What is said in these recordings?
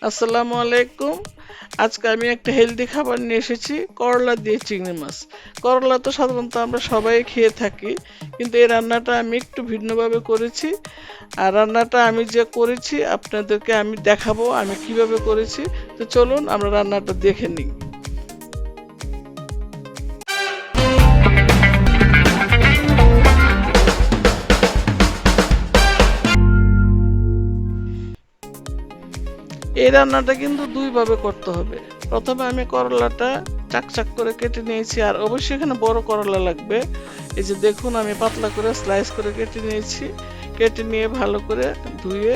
আসসালামু আলাইকুম। আজকে আমি একটা হেলদি খাবার নিয়ে এসেছি, করলা দিয়ে চিংড়ি মাছ। করলা তো সাধারণত আমরা সবাই খেয়ে থাকি, কিন্তু এই রান্নাটা আমি একটু ভিন্নভাবে করেছি। আর রান্নাটা আমি যে করেছি আপনাদেরকে আমি দেখাবো আমি কিভাবে করেছি। তো চলুন আমরা রান্নাটা দেখে নিই। এই রান্নাটা কিন্তু দুইভাবে করতে হবে। প্রথমে আমি করলাটা চাক চাক করে কেটে নিয়েছি, আর অবশ্যই এখানে বড় করলা লাগবে। এই যে দেখুন আমি পাতলা করে স্লাইস করে কেটে নিয়েছি। কেটে নিয়ে ভালো করে ধুয়ে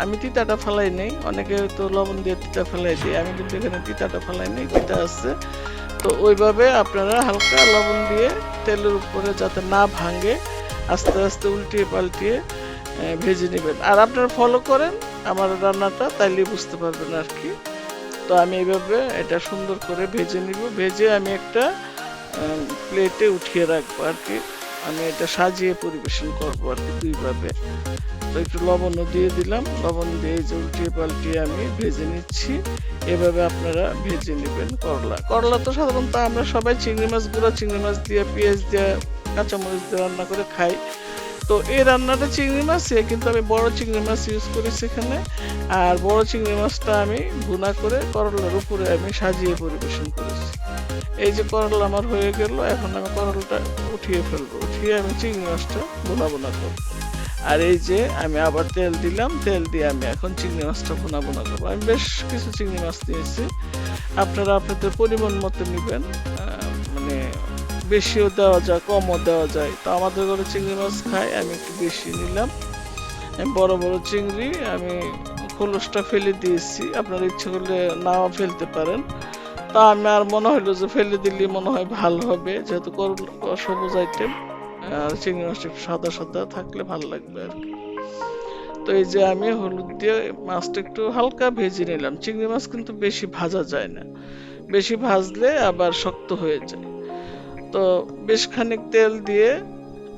আমি তিতাটা ফেলাই নেই, অনেকে তো লবণ দিয়ে তিতা ফেলাই দিই, আমি কিন্তু এখানে তিতাটা ফেলাই নেই, তিতা আছে। তো ওইভাবে আপনারা হালকা লবণ দিয়ে তেলের উপরে যাতে না ভাঙে আস্তে আস্তে উল্টিয়ে পাল্টিয়ে ভেজে নেবেন। আর আপনারা ফলো করেন আমার রান্নাটা, তাইলে বুঝতে পারবেন আর কি। তো আমি এইভাবে এটা সুন্দর করে ভেজে নিব, ভেজে আমি একটা প্লেটে উঠিয়ে রাখবো আর কি। আমি এটা সাজিয়ে পরিবেশন করবো আর কি দুইভাবে। তো একটু লবণও দিয়ে দিলাম, লবণ দিয়ে যে উল্টিয়ে পাল্টিয়ে আমি ভেজে নিচ্ছি। এভাবে আপনারা ভেজে নেবেন করলা। করলা তো সাধারণত আমরা সবাই চিংড়ি মাছ, গুঁড়া চিংড়ি মাছ দিয়ে পেঁয়াজ দিয়ে কাঁচামরিচ দিয়ে রান্না করে খাই। তো এই রান্নাটা চিংড়ি মাছে কিন্তু আমি বড় চিংড়ি মাছ ইউজ করেছি এখানে। আর বড় চিংড়ি মাছটা আমি ভুনা করে করলার উপরে আমি সাজিয়ে পরিবেশন করেছি। এই যে করলা আমার হয়ে গেল, এখন আমি করলাটা উঠিয়ে ফেলবো, উঠিয়ে আমি চিংড়ি মাছটা ভুনা ভুনা করবো। আর এই যে আমি আবার তেল দিলাম, তেল দিয়ে আমি এখন চিংড়ি মাছটা ভুনা ভুনা করবো। আমি বেশ কিছু চিংড়ি মাছ নিয়েছি, আপনারা আপনাদের পরিমাণ মতো নেবেন। মানে বেশিও দেওয়া যায়, কমও দেওয়া যায়। তো আমাদের ঘরে চিংড়ি মাছ খাই, আমি একটু বেশি নিলাম। আমি বড় বড় চিংড়ি আমি খোলসটা ফেলে দিয়েছি, আপনারা ইচ্ছে করলে নাও ফেলতে পারেন। তা আমার মনে হলো যে ফেলে দিলে মনে হয় ভালো হবে, যেহেতু সবুজ আইটেম। আর চিংড়ি মাছটা একটু সাদা সাদা থাকলে ভালো লাগবে আর কি। তো এই যে আমি হলুদ দিয়ে মাছটা একটু হালকা ভেজে নিলাম। চিংড়ি মাছ কিন্তু বেশি ভাজা যায় না, বেশি ভাজলে আবার শক্ত হয়ে যায়। তো বেশ খানিক তেল দিয়ে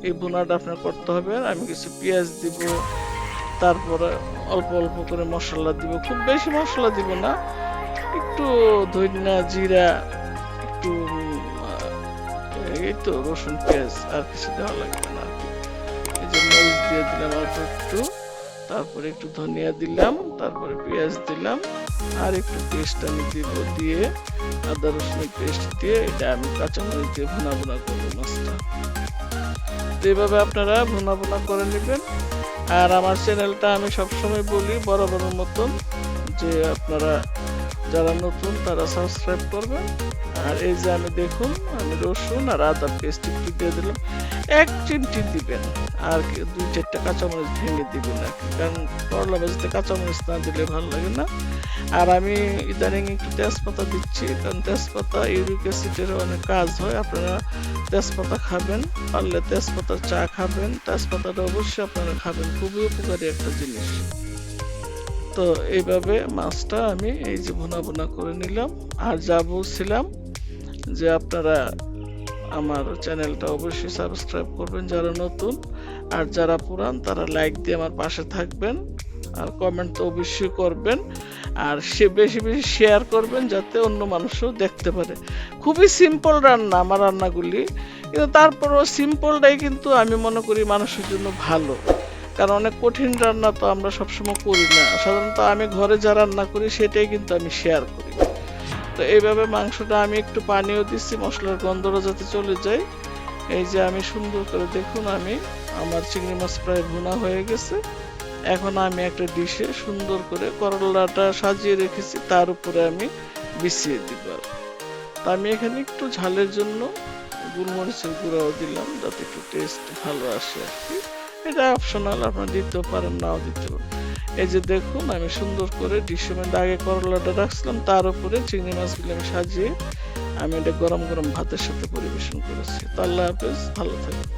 এই ভুনাটা আপনার করতে হবে। আমি কিছু পেঁয়াজ দিব, তারপরে অল্প অল্প করে মশলা দিব, খুব বেশি মশলা দিব না, একটু ধনিয়া জিরা, একটু এই তো রসুন পেঁয়াজ, আর কিছু দেওয়া লাগবে না আর কি। এই যে মরিচ দিয়ে দিলাম অল্প একটু, তারপরে একটু ধনিয়া দিলাম, তারপরে পেঁয়াজ দিলাম, আর একটু পেস্ট আমি দিব, দিয়ে আদা রসুনের পেস্ট দিয়ে এটা আমি কাঁচামরিচ দিয়ে ভুনা ভুনা করবো মাছটা। তো এইভাবে আপনারা ভুনা ভুনা করে নেবেন। আর আমার চ্যানেলটা আমি সবসময় বলি বরাবরের মতন যে আপনারা যারা নতুন তারা সাবস্ক্রাইব করবেন। আর এই যে আমি দেখুন আমি রসুন আর আদা পেস্ট একটু দিয়ে দিলাম, এক চিমটি দিবেন। আর দুই চারটা কাঁচামরিচ ভেঙে দিবেন আর কি, কারণ করলা ভাজিতে কাঁচামরিচ না দিলে ভালো লাগে না। আর আমি ইদানিং একটু তেজপাতা দিচ্ছি, কারণ তেজপাতা ইউরিক অ্যাসিডের অনেক কাজ হয়। আপনারা তেজপাতা খাবেন, পারলে তেজপাতার চা খাবেন, তেজপাতাটা অবশ্যই আপনারা খাবেন, খুবই উপকারী একটা জিনিস। তো এইভাবে মাছটা আমি এই যে ভুনা ভুনা করে নিলাম। আর যা বলছিলাম যে আপনারা আমার চ্যানেলটা অবশ্যই সাবস্ক্রাইব করবেন যারা নতুন, আর যারা পুরান তারা লাইক দিয়ে আমার পাশে থাকবেন, আর কমেন্ট তো অবশ্যই করবেন। আর সে বেশি বেশি শেয়ার করবেন যাতে অন্য মানুষও দেখতে পারে। খুবই সিম্পল রান্না আমার রান্নাগুলি, কিন্তু তারপরও সিম্পলটাই কিন্তু আমি মনে করি মানুষের জন্য ভালো। কারণ অনেক কঠিন রান্না তো আমরা সবসময় করি না, সাধারণত আমি ঘরে যা রান্না করি সেটাই কিন্তু আমি শেয়ার করি। তো এইভাবে মাংসটা আমি একটু পানিও দিচ্ছি মশলার গন্ধটা যাতে চলে যায়। এই যে আমি সুন্দর করে দেখুন আমি আমার চিংড়ি মাছ প্রায় ভুনা হয়ে গেছে। এখন আমি একটা ডিশে সুন্দর করে করলাটা সাজিয়ে রেখেছি, তার উপরে আমি বিছিয়ে দিব। তা আমি এখানে একটু ঝালের জন্য গোলমরিচের গুঁড়াও দিলাম, যাতে একটু টেস্ট ভালো আসে আর কি। এটা অপশনাল, আপনারা দিতেও পারেন নাও দিতে পারেন। এই যে দেখুন আমি সুন্দর করে ডিশের মধ্যে আগে করলাটা রাখছিলাম, তার উপরে চিংড়ি মাছগুলো আমি সাজিয়ে আমি এটা গরম গরম ভাতের সাথে পরিবেশন করেছি। তো আল্লাহ হাফেজ, ভালো থাকবেন।